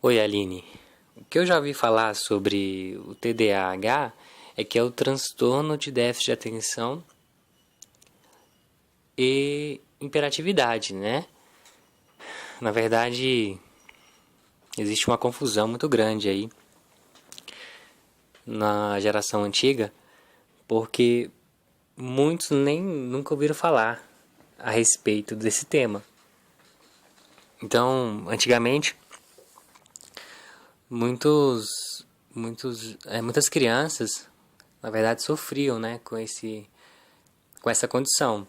Oi, Aline. O que eu já ouvi falar sobre o TDAH é que é o transtorno de déficit de atenção e hiperatividade, né? Na verdade, existe uma confusão muito grande aí na geração antiga, porque muitos nem nunca ouviram falar a respeito desse tema. Então, antigamente, muitas crianças, na verdade, sofriam, né, com essa condição,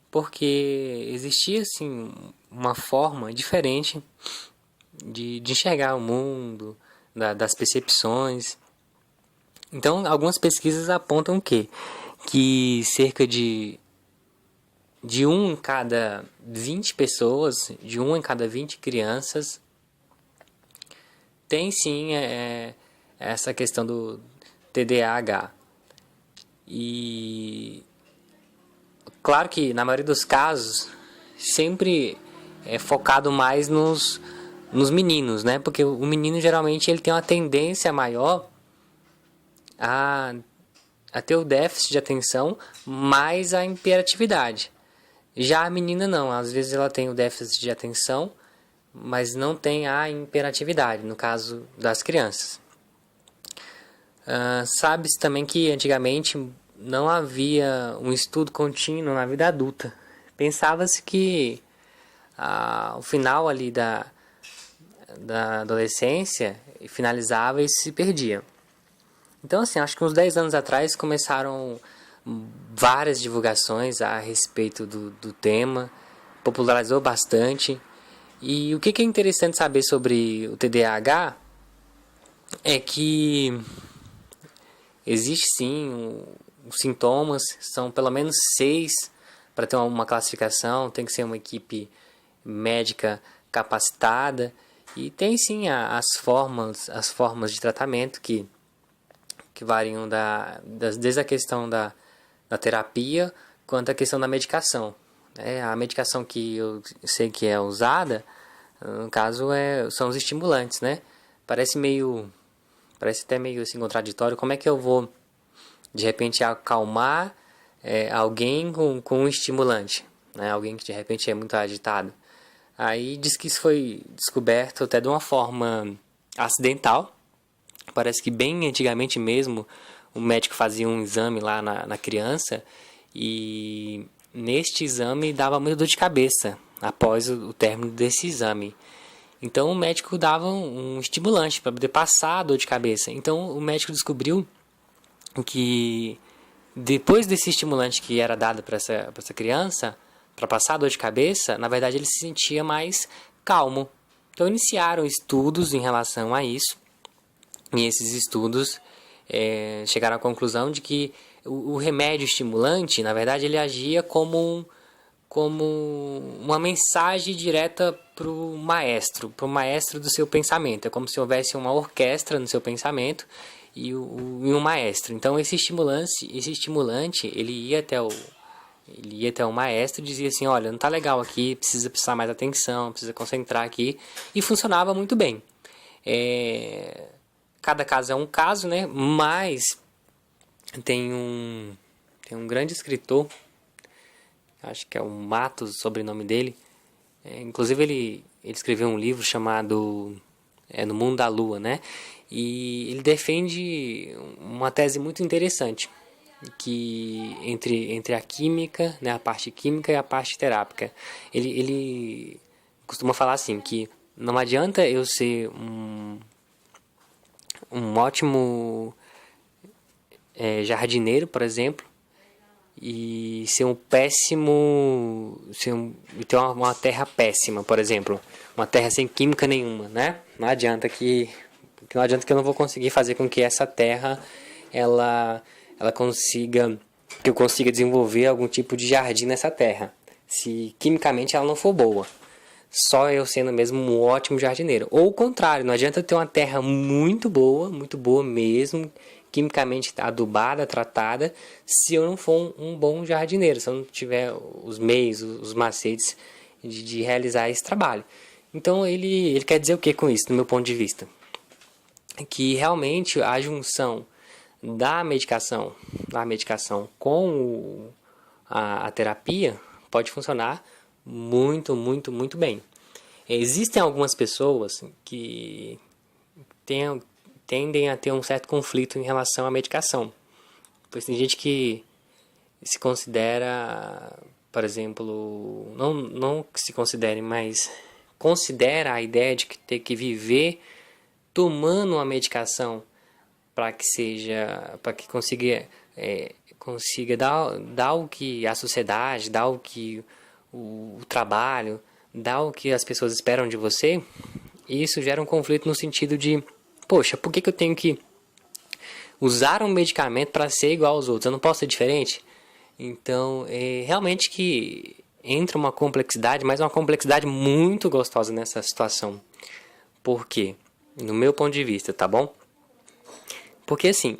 porque existia assim uma forma diferente de enxergar o mundo, das percepções. Então, algumas pesquisas apontam que cerca de um em cada 20 pessoas, de um em cada 20 crianças, tem sim essa questão do TDAH. E claro que na maioria dos casos sempre é focado mais nos meninos, né? Porque o menino geralmente ele tem uma tendência maior a, a ter o déficit de atenção mais a hiperatividade. Já a menina não, às vezes ela tem o déficit de atenção, mas não tem a hiperatividade, no caso das crianças. Sabe-se também que antigamente não havia um estudo contínuo na vida adulta. Pensava-se que o final ali da adolescência finalizava e se perdia. Então, assim, acho que uns 10 anos atrás começaram várias divulgações a respeito do tema, popularizou bastante. E o que é interessante saber sobre o TDAH é que existe sim os sintomas, são pelo menos 6 para ter uma classificação, tem que ser uma equipe médica capacitada e tem sim as formas de tratamento que variam desde a questão da terapia quanto a questão da medicação. A medicação que eu sei que é usada, no caso, são os estimulantes, né? Parece até meio assim, contraditório. Como é que eu vou, de repente, acalmar alguém com um estimulante? Né? Alguém que, de repente, é muito agitado. Aí diz que isso foi descoberto até de uma forma acidental. Parece que bem antigamente mesmo, o médico fazia um exame lá na criança e neste exame dava muita dor de cabeça após o término desse exame. Então o médico dava um estimulante para poder passar a dor de cabeça. Então o médico descobriu que depois desse estimulante que era dado para essa criança, para passar a dor de cabeça, na verdade ele se sentia mais calmo. Então iniciaram estudos em relação a isso. E esses estudos chegaram à conclusão de que o remédio estimulante, na verdade, ele agia como uma mensagem direta para o maestro do seu pensamento. É como se houvesse uma orquestra no seu pensamento e um maestro. Então, esse estimulante, ele ia até o maestro e dizia assim, olha, não está legal aqui, precisa prestar mais atenção, precisa concentrar aqui. E funcionava muito bem. Cada caso é um caso, né? Mas tem um grande escritor, acho que é o Matos, o sobrenome dele. Inclusive ele escreveu um livro chamado No Mundo da Lua, né? E ele defende uma tese muito interessante, que entre a química, né, a parte química e a parte terápica. Ele costuma falar assim, que não adianta eu ser um ótimo jardineiro, por exemplo, e ser um péssimo, e ter uma terra péssima, por exemplo, uma terra sem química nenhuma, né? Não adianta que eu não vou conseguir fazer com que essa terra ela consiga, que eu consiga desenvolver algum tipo de jardim nessa terra, se quimicamente ela não for boa. Só eu sendo mesmo um ótimo jardineiro. Ou o contrário, não adianta ter uma terra muito boa mesmo, quimicamente adubada, tratada, se eu não for um bom jardineiro, se eu não tiver os meios, os macetes de realizar esse trabalho. Então ele quer dizer o que com isso, do meu ponto de vista? Que realmente a junção da medicação com a terapia pode funcionar muito, muito, muito bem. Existem algumas pessoas que tendem a ter um certo conflito em relação à medicação. Pois tem gente que se considera, por exemplo, não que se considere, mas considera a ideia de que ter que viver tomando uma medicação para que consiga dar o que a sociedade, dar o que o trabalho, dar o que as pessoas esperam de você. E isso gera um conflito no sentido de, poxa, por que eu tenho que usar um medicamento para ser igual aos outros? Eu não posso ser diferente? Então, realmente que entra uma complexidade, mas uma complexidade muito gostosa nessa situação. Por quê? No meu ponto de vista, tá bom? Porque assim,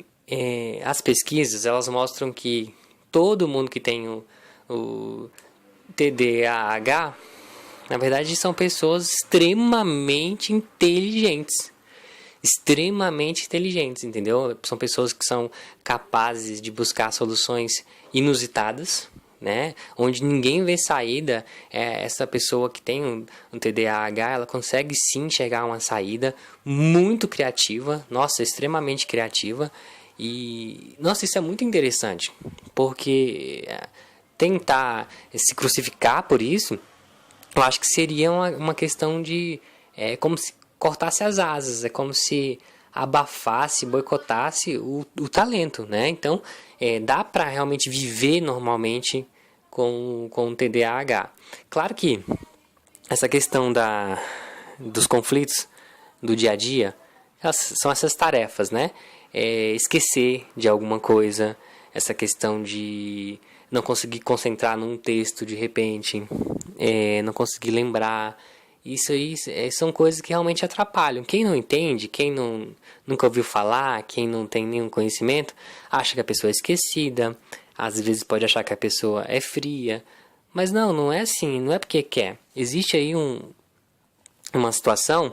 as pesquisas, elas mostram que todo mundo que tem o TDAH, na verdade, são pessoas extremamente inteligentes. Extremamente inteligentes, entendeu? São pessoas que são capazes de buscar soluções inusitadas, né? Onde ninguém vê saída. Essa pessoa que tem um TDAH, ela consegue sim enxergar uma saída muito criativa, nossa, extremamente criativa. E, nossa, isso é muito interessante, porque tentar se crucificar por isso, eu acho que seria uma questão de... como se cortasse as asas, é como se abafasse, boicotasse o talento, né? Então, dá para realmente viver normalmente com o TDAH. Claro que essa questão dos conflitos do dia a dia, são essas tarefas, né? Esquecer de alguma coisa, essa questão de não conseguir concentrar num texto de repente, não conseguir lembrar. Isso aí são coisas que realmente atrapalham. Quem não entende, quem nunca ouviu falar, quem não tem nenhum conhecimento, acha que a pessoa é esquecida, às vezes pode achar que a pessoa é fria. Mas não é assim, não é porque quer. Existe aí uma situação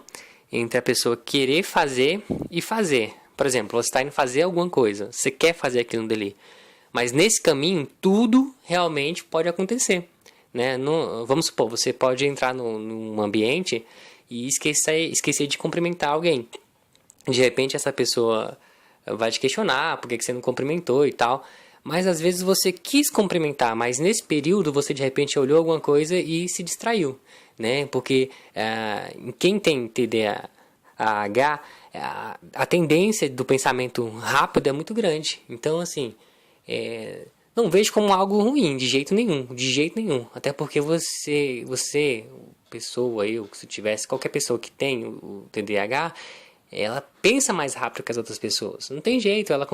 entre a pessoa querer fazer e fazer. Por exemplo, você está indo fazer alguma coisa, você quer fazer aquilo dali. Mas nesse caminho, tudo realmente pode acontecer. Né? Vamos supor, você pode entrar num ambiente e esquecer de cumprimentar alguém. De repente essa pessoa vai te questionar por que você não cumprimentou e tal. Mas às vezes você quis cumprimentar, mas nesse período você de repente olhou alguma coisa e se distraiu. Né? Porque quem tem TDAH, a tendência do pensamento rápido é muito grande. Então assim... não vejo como algo ruim, de jeito nenhum. Até porque você, pessoa, se tivesse qualquer pessoa que tem o TDAH, ela pensa mais rápido que as outras pessoas. Não tem jeito, ela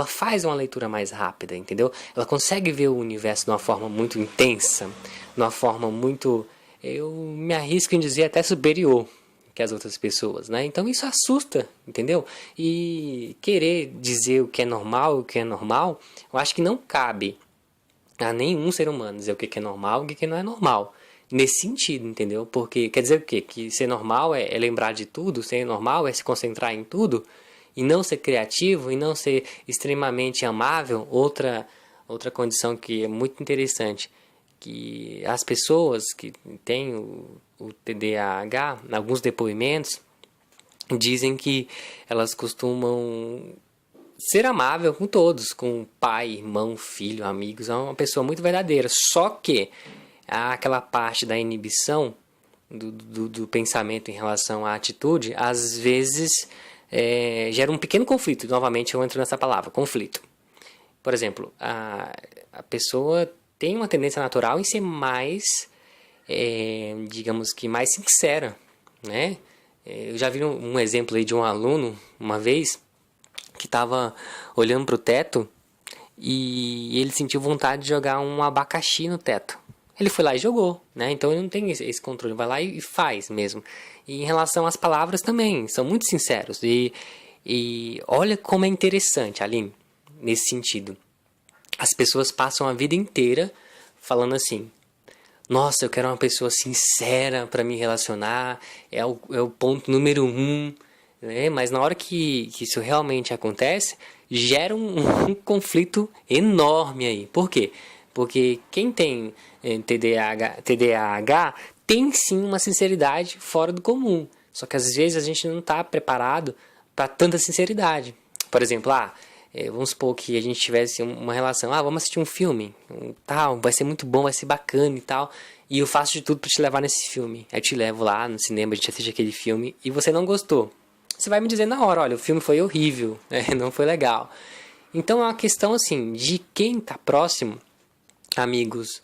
faz uma leitura mais rápida, entendeu? Ela consegue ver o universo de uma forma muito intensa, de uma forma muito, eu me arrisco em dizer, até superior que as outras pessoas, né? Então isso assusta, entendeu? E querer dizer o que é normal, eu acho que não cabe a nenhum ser humano dizer o que é normal e o que não é normal. Nesse sentido, entendeu? Porque quer dizer o quê? Que ser normal é lembrar de tudo, ser normal é se concentrar em tudo, e não ser criativo, e não ser extremamente amável. Outra condição que é muito interessante, que as pessoas que têm o TDAH, em alguns depoimentos, dizem que elas costumam ser amável com todos, com pai, irmão, filho, amigos. É uma pessoa muito verdadeira. Só que aquela parte da inibição do pensamento em relação à atitude, às vezes gera um pequeno conflito. Novamente eu entro nessa palavra, conflito. Por exemplo, a pessoa tem uma tendência natural em ser mais, digamos que mais sincera, né? Eu já vi um exemplo aí de um aluno, uma vez, que estava olhando para o teto e ele sentiu vontade de jogar um abacaxi no teto. Ele foi lá e jogou, né? Então ele não tem esse controle, vai lá e faz mesmo. E em relação às palavras também, são muito sinceros. E olha como é interessante, Aline, nesse sentido. As pessoas passam a vida inteira falando assim: nossa, eu quero uma pessoa sincera para me relacionar, é o ponto número um, né? Mas na hora que isso realmente acontece, gera um conflito enorme aí. Por quê? Porque quem tem TDAH tem sim uma sinceridade fora do comum. Só que às vezes a gente não está preparado para tanta sinceridade. Por exemplo, vamos supor que a gente tivesse uma relação, vamos assistir um filme, tal, vai ser muito bom, vai ser bacana e tal, e eu faço de tudo para te levar nesse filme. Aí eu te levo lá no cinema, a gente assiste aquele filme e você não gostou. Você vai me dizer na hora, olha, o filme foi horrível, não foi legal. Então é uma questão assim, de quem está próximo, amigos,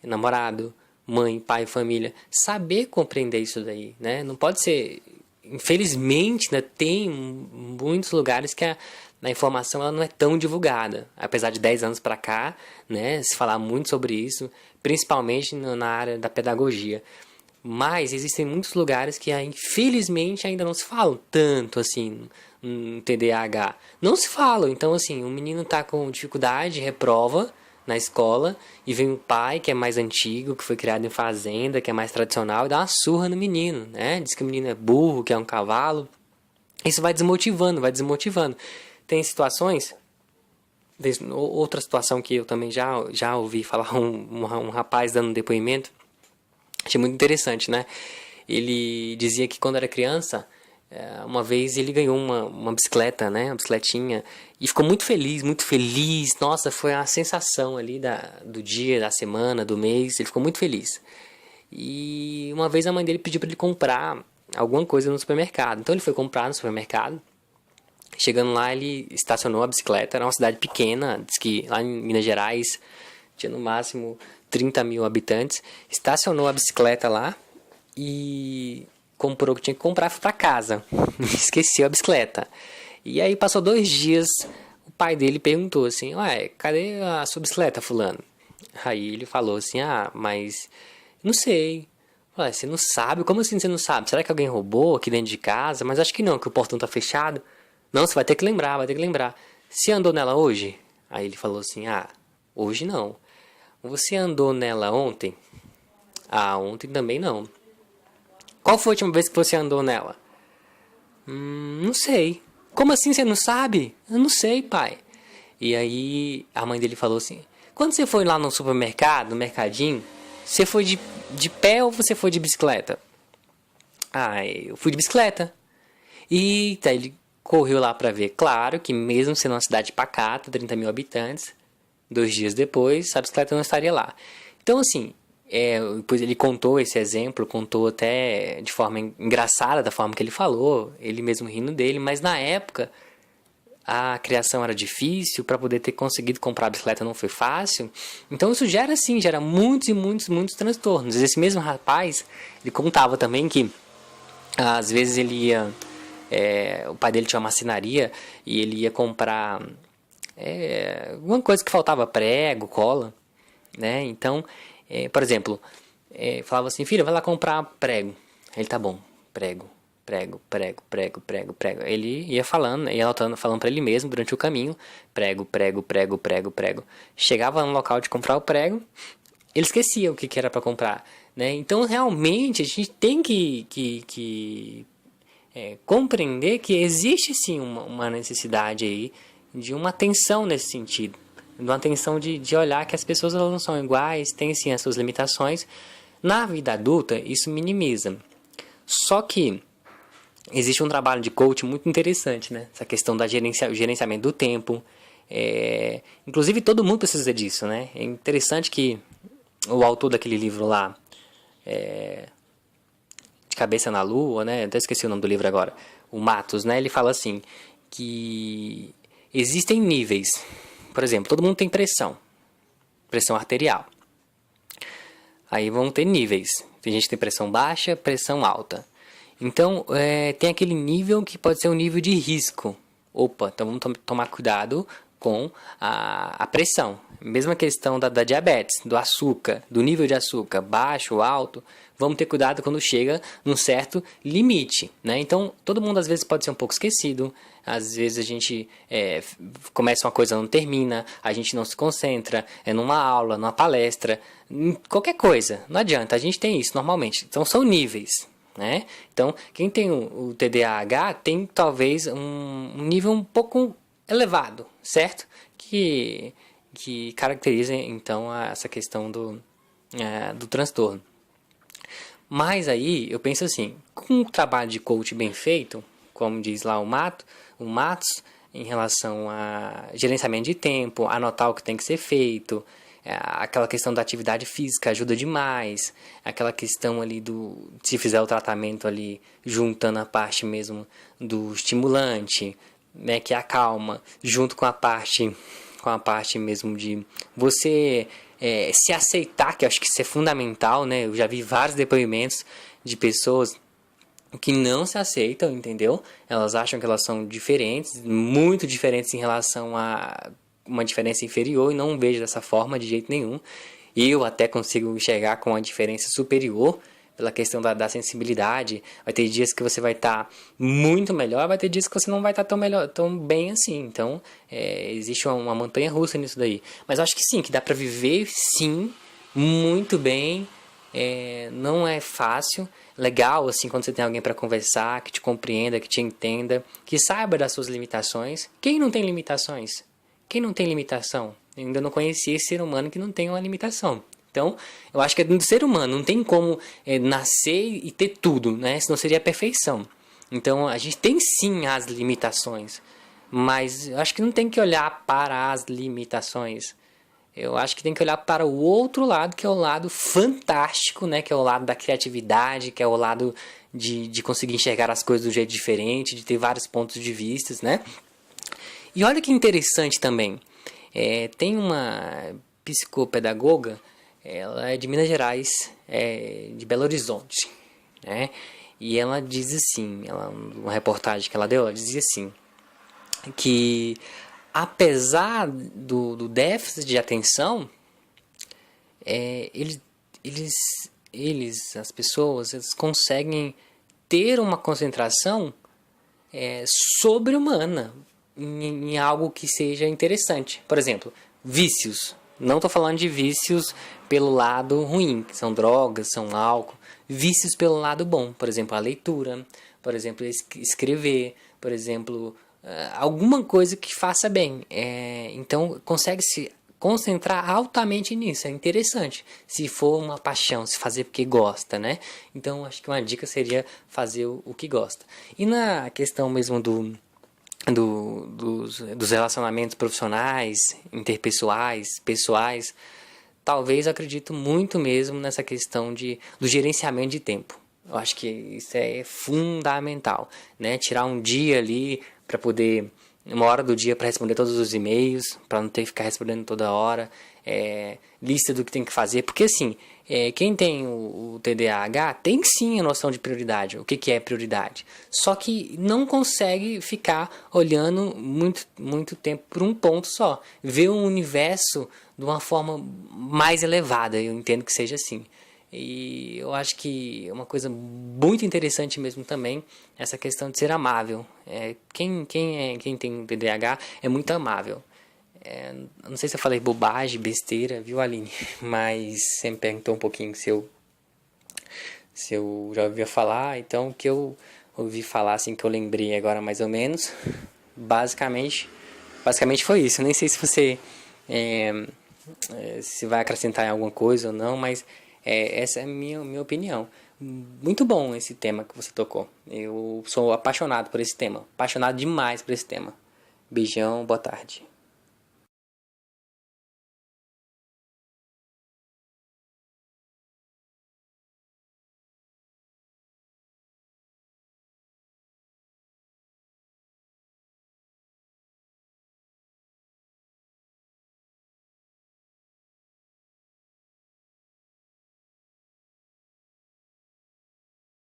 namorado, mãe, pai, família, saber compreender isso daí, né? Não pode ser, infelizmente, né, tem muitos lugares que a informação ela não é tão divulgada, apesar de 10 anos para cá, né, se falar muito sobre isso, principalmente na área da pedagogia. Mas existem muitos lugares que, infelizmente, ainda não se falam tanto, assim, em TDAH. Não se falam. Então, assim, o menino está com dificuldade, reprova na escola, e vem um pai que é mais antigo, que foi criado em fazenda, que é mais tradicional, e dá uma surra no menino, né? Diz que o menino é burro, que é um cavalo. Isso vai desmotivando, vai desmotivando. Tem situações... Outra situação que eu também já ouvi falar, um rapaz dando um depoimento, achei muito interessante, né? Ele dizia que quando era criança, uma vez ele ganhou uma bicicleta, né? Uma bicicletinha. E ficou muito feliz, muito feliz. Nossa, foi a sensação ali do dia, da semana, do mês. Ele ficou muito feliz. E uma vez a mãe dele pediu para ele comprar alguma coisa no supermercado. Então ele foi comprar no supermercado. Chegando lá, ele estacionou a bicicleta. Era uma cidade pequena, diz que lá em Minas Gerais tinha no máximo 30 mil habitantes. Estacionou a bicicleta lá e comprou o que tinha que comprar, foi pra casa. Esqueceu a bicicleta. E aí passou 2 dias, o pai dele perguntou assim, ué, cadê a sua bicicleta, fulano? Aí ele falou assim, mas não sei. Ué, você não sabe? Como assim você não sabe? Será que alguém roubou aqui dentro de casa? Mas acho que não, que o portão tá fechado. Não, você vai ter que lembrar, vai ter que lembrar. Você andou nela hoje? Aí ele falou assim, hoje não. Você andou nela ontem? Ontem também não. Qual foi a última vez que você andou nela? Não sei. Como assim você não sabe? Eu não sei, pai. E aí a mãe dele falou assim, quando você foi lá no supermercado, no mercadinho, você foi de pé ou você foi de bicicleta? Eu fui de bicicleta. E tá, ele correu lá pra ver. Claro que mesmo sendo uma cidade pacata, 30 mil habitantes, 2 dias depois, a bicicleta não estaria lá. Então, assim, depois ele contou esse exemplo, contou até de forma engraçada, da forma que ele falou, ele mesmo rindo dele, mas na época a criação era difícil, para poder ter conseguido comprar a bicicleta não foi fácil. Então isso gera muitos e muitos, muitos transtornos. Esse mesmo rapaz, ele contava também que às vezes ele ia... o pai dele tinha uma marcenaria e ele ia comprar alguma coisa que faltava, prego, cola, né? Então, por exemplo, falava assim, filho, vai lá comprar prego. Ele, tá bom, prego. Ele ia falando, ia anotando, falando para ele mesmo durante o caminho, prego. Chegava no local de comprar o prego, ele esquecia o que era para comprar, né? Então, realmente, a gente tem que compreender que existe sim uma necessidade aí de uma atenção nesse sentido, de uma atenção de olhar que as pessoas elas não são iguais, têm sim as suas limitações. Na vida adulta, isso minimiza. Só que existe um trabalho de coach muito interessante, né? Essa questão da gerenciamento do tempo. Inclusive, todo mundo precisa disso, né? É interessante que o autor daquele livro lá, De Cabeça na Lua, né? Até esqueci o nome do livro agora. O Matos, né? Ele fala assim, que existem níveis. Por exemplo, todo mundo tem pressão arterial. Aí vão ter níveis. Tem gente que tem pressão baixa, pressão alta. Então, tem aquele nível que pode ser um nível de risco. Opa, então vamos tomar cuidado com a pressão. Mesma questão da diabetes, do açúcar, do nível de açúcar, baixo ou alto. vamos ter cuidado quando chega num certo limite, né? Então, todo mundo às vezes pode ser um pouco esquecido, às vezes a gente começa uma coisa e não termina, a gente não se concentra, numa aula, numa palestra, em qualquer coisa, não adianta, a gente tem isso normalmente. Então, são níveis, né? Então, quem tem o TDAH tem talvez um nível um pouco elevado, certo? Que caracteriza então essa questão do transtorno. Mas aí eu penso assim, com um trabalho de coach bem feito, como diz lá o Matos, em relação a gerenciamento de tempo, anotar o que tem que ser feito, aquela questão da atividade física ajuda demais, aquela questão ali se fizer o tratamento ali juntando a parte mesmo do estimulante, né, que acalma, junto com a parte mesmo de você se aceitar, que eu acho que isso é fundamental, né? Eu já vi vários depoimentos de pessoas que não se aceitam, entendeu? Elas acham que elas são diferentes, muito diferentes em relação a uma diferença inferior, e não vejo dessa forma de jeito nenhum. Eu até consigo enxergar com uma diferença superior, pela questão da sensibilidade. Vai ter dias que você vai estar muito melhor, vai ter dias que você não vai estar tão bem assim. Então, existe uma montanha russa nisso daí. Mas eu acho que sim, que dá para viver sim, muito bem. Não é fácil. Legal, assim, quando você tem alguém para conversar, que te compreenda, que te entenda, que saiba das suas limitações. Quem não tem limitações? Quem não tem limitação? Eu ainda não conheci esse ser humano que não tem uma limitação. Então, eu acho que é do ser humano, não tem como nascer e ter tudo, né? Senão seria a perfeição. Então, a gente tem sim as limitações, mas eu acho que não tem que olhar para as limitações. Eu acho que tem que olhar para o outro lado, que é o lado fantástico, né? Que é o lado da criatividade, que é o lado de conseguir enxergar as coisas do jeito diferente, de ter vários pontos de vista, né? E olha que interessante também, tem uma psicopedagoga, ela é de Minas Gerais, de Belo Horizonte, né? E ela diz assim, uma reportagem que ela deu, ela dizia assim, que apesar do déficit de atenção, as pessoas, eles conseguem ter uma concentração sobre-humana em algo que seja interessante. Por exemplo, vícios. Não estou falando de vícios pelo lado ruim, que são drogas, são álcool. Vícios pelo lado bom, por exemplo, a leitura, por exemplo, escrever, por exemplo, alguma coisa que faça bem. Então, consegue se concentrar altamente nisso, é interessante. Se for uma paixão, se fazer porque gosta, né? Então, acho que uma dica seria fazer o que gosta. E na questão mesmo dos relacionamentos profissionais, interpessoais, pessoais, talvez acredito muito mesmo nessa questão do gerenciamento de tempo. Eu acho que isso é fundamental, né? Tirar um dia ali para poder, uma hora do dia para responder todos os e-mails, para não ter que ficar respondendo toda hora, lista do que tem que fazer, porque assim, quem tem o TDAH tem sim a noção de prioridade, o que é prioridade, só que não consegue ficar olhando muito tempo por um ponto só, ver o universo de uma forma mais elevada, eu entendo que seja assim. E eu acho que é uma coisa muito interessante mesmo também, essa questão de ser amável. Quem tem TDAH é muito amável. Não sei se eu falei bobagem, besteira, viu, Aline? Mas você me perguntou um pouquinho se eu já ouvia falar. Então, o que eu ouvi falar, assim, que eu lembrei agora mais ou menos, basicamente foi isso. Eu nem sei se você se vai acrescentar em alguma coisa ou não, mas essa é a minha opinião. Muito bom esse tema que você tocou. Eu sou apaixonado por esse tema. Apaixonado demais por esse tema. Beijão, boa tarde.